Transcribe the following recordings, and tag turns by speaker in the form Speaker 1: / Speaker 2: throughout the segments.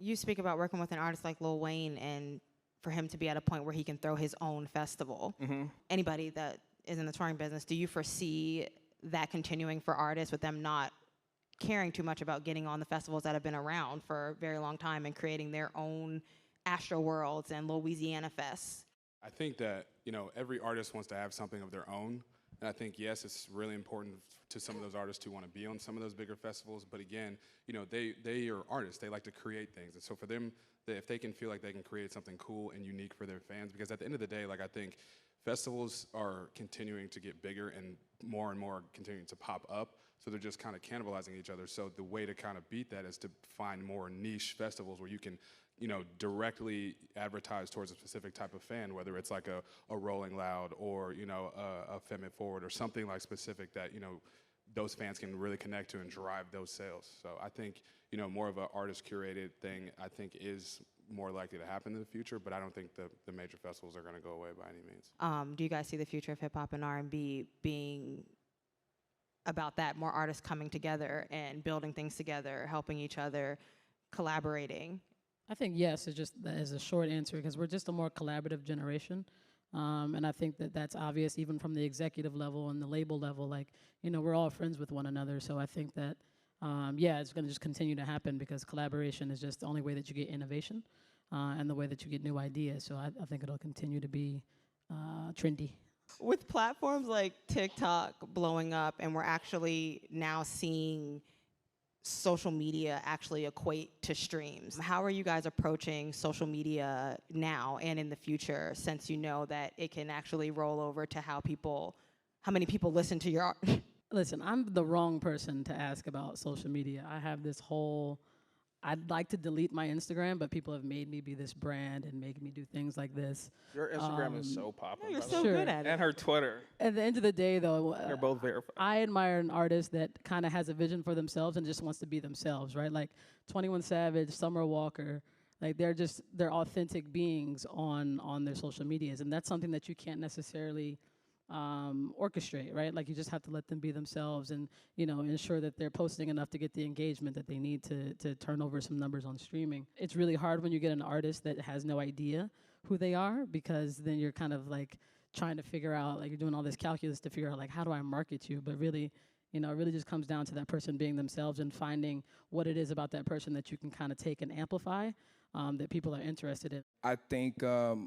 Speaker 1: you speak about working with an artist like Lil Wayne and for him to be at a point where he can throw his own festival. Anybody that is in the touring business, do you foresee that continuing for artists with them not caring too much about getting on the festivals that have been around for a very long time and creating their own Astro Worlds and Louisiana Fests?
Speaker 2: I think that, every artist wants to have something of their own. And I think, yes, it's really important to some of those artists to want to be on some of those bigger festivals. But again, they are artists. They like to create things. And so for them, if they can feel like they can create something cool and unique for their fans, because at the end of the day, I think festivals are continuing to get bigger and more continuing to pop up. So they're just kind of cannibalizing each other. So the way to kind of beat that is to find more niche festivals where you can directly advertise towards a specific type of fan, whether it's like a Rolling Loud or, a Femme Forward or something like specific that, those fans can really connect to and drive those sales. So I think, more of an artist curated thing, I think is more likely to happen in the future, but I don't think the major festivals are gonna go away by any means.
Speaker 1: Do you guys see the future of hip hop and R&B being about that, more artists coming together and building things together, helping each other, collaborating?
Speaker 3: I think yes, it's just as a short answer, because we're just a more collaborative generation. And I think that that's obvious even from the executive level and the label level. We're all friends with one another. So I think that, it's going to just continue to happen because collaboration is just the only way that you get innovation and the way that you get new ideas. So I think it'll continue to be trendy.
Speaker 1: With platforms like TikTok blowing up and we're actually now seeing social media actually equate to streams, how are you guys approaching social media now and in the future, since you know that it can actually roll over to how many people listen to your art?
Speaker 3: Listen, I'm the wrong person to ask about social media. I have this whole, I'd like to delete my Instagram, but people have made me be this brand and make me do things like this.
Speaker 4: Your Instagram is so popular.
Speaker 1: You're so good at it.
Speaker 4: And her Twitter.
Speaker 3: At the end of the day, though,
Speaker 4: they're both verified.
Speaker 3: I admire an artist that kind of has a vision for themselves and just wants to be themselves, right? Like 21 Savage, Summer Walker, they're authentic beings on their social medias, and that's something that you can't necessarily orchestrate, right? You just have to let them be themselves and, ensure that they're posting enough to get the engagement that they need to turn over some numbers on streaming. It's really hard when you get an artist that has no idea who they are, because then you're kind of trying to figure out, you're doing all this calculus to figure out how do I market you? But really, it really just comes down to that person being themselves and finding what it is about that person that you can kind of take and amplify that people are interested in.
Speaker 5: I think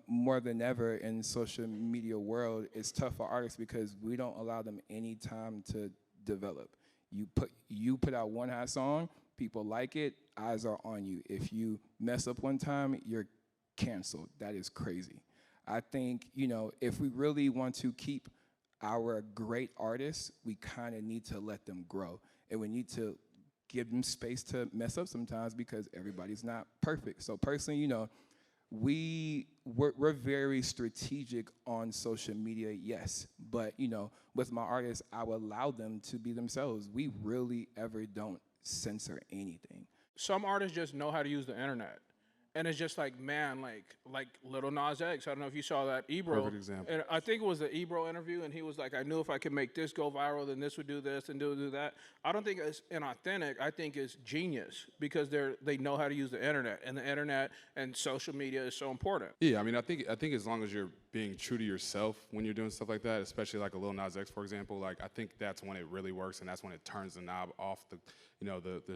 Speaker 5: more than ever in social media world, it's tough for artists because we don't allow them any time to develop. You put out one hot song, people like it, eyes are on you. If you mess up one time, you're canceled. That is crazy. I think, if we really want to keep our great artists, we kind of need to let them grow. And we need to give them space to mess up sometimes because everybody's not perfect. So personally, we're very strategic on social media, yes. But, with my artists, I will allow them to be themselves. We really ever don't censor anything.
Speaker 4: Some artists just know how to use the internet. And it's just man, like Lil Nas X. I don't know if you saw that Ebro.
Speaker 2: Perfect example.
Speaker 4: And I think it was the Ebro interview, and he was like, I knew if I could make this go viral, then this would do this and do that. I don't think it's inauthentic. I think it's genius because they know how to use the internet, and the internet and social media is so important.
Speaker 2: Yeah, I think as long as you're being true to yourself when you're doing stuff like that, especially like a Lil Nas X, for example, I think that's when it really works, and that's when it turns the knob off the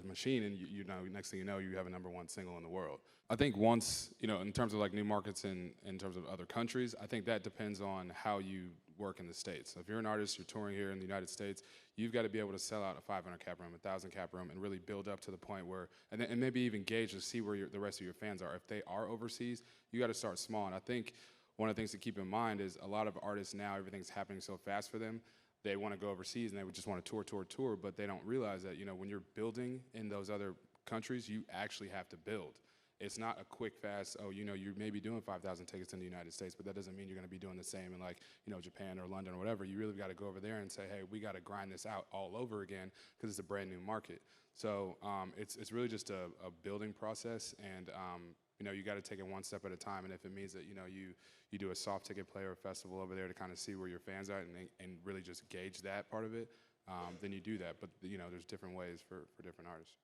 Speaker 2: machine, and next thing you know, you have a #1 single in the world. I think once, in terms of new markets and in terms of other countries, I think that depends on how you work in the States. So if you're an artist, you're touring here in the United States, you've got to be able to sell out a 500 cap room, 1,000 cap room, and really build up to the point where, and maybe even gauge to see where the rest of your fans are. If they are overseas, you got to start small. And I think one of the things to keep in mind is a lot of artists now, everything's happening so fast for them, they want to go overseas and they would just want to tour, but they don't realize that, when you're building in those other countries, you actually have to build. It's not a quick, fast, you may be doing 5,000 tickets in the United States, but that doesn't mean you're going to be doing the same in Japan or London or whatever. You really got to go over there and say, hey, we got to grind this out all over again because it's a brand new market. So it's really just a building process, and you got to take it one step at a time. And if it means that you do a soft ticket play or a festival over there to kind of see where your fans are and really just gauge that part of it, then you do that. But there's different ways for different artists.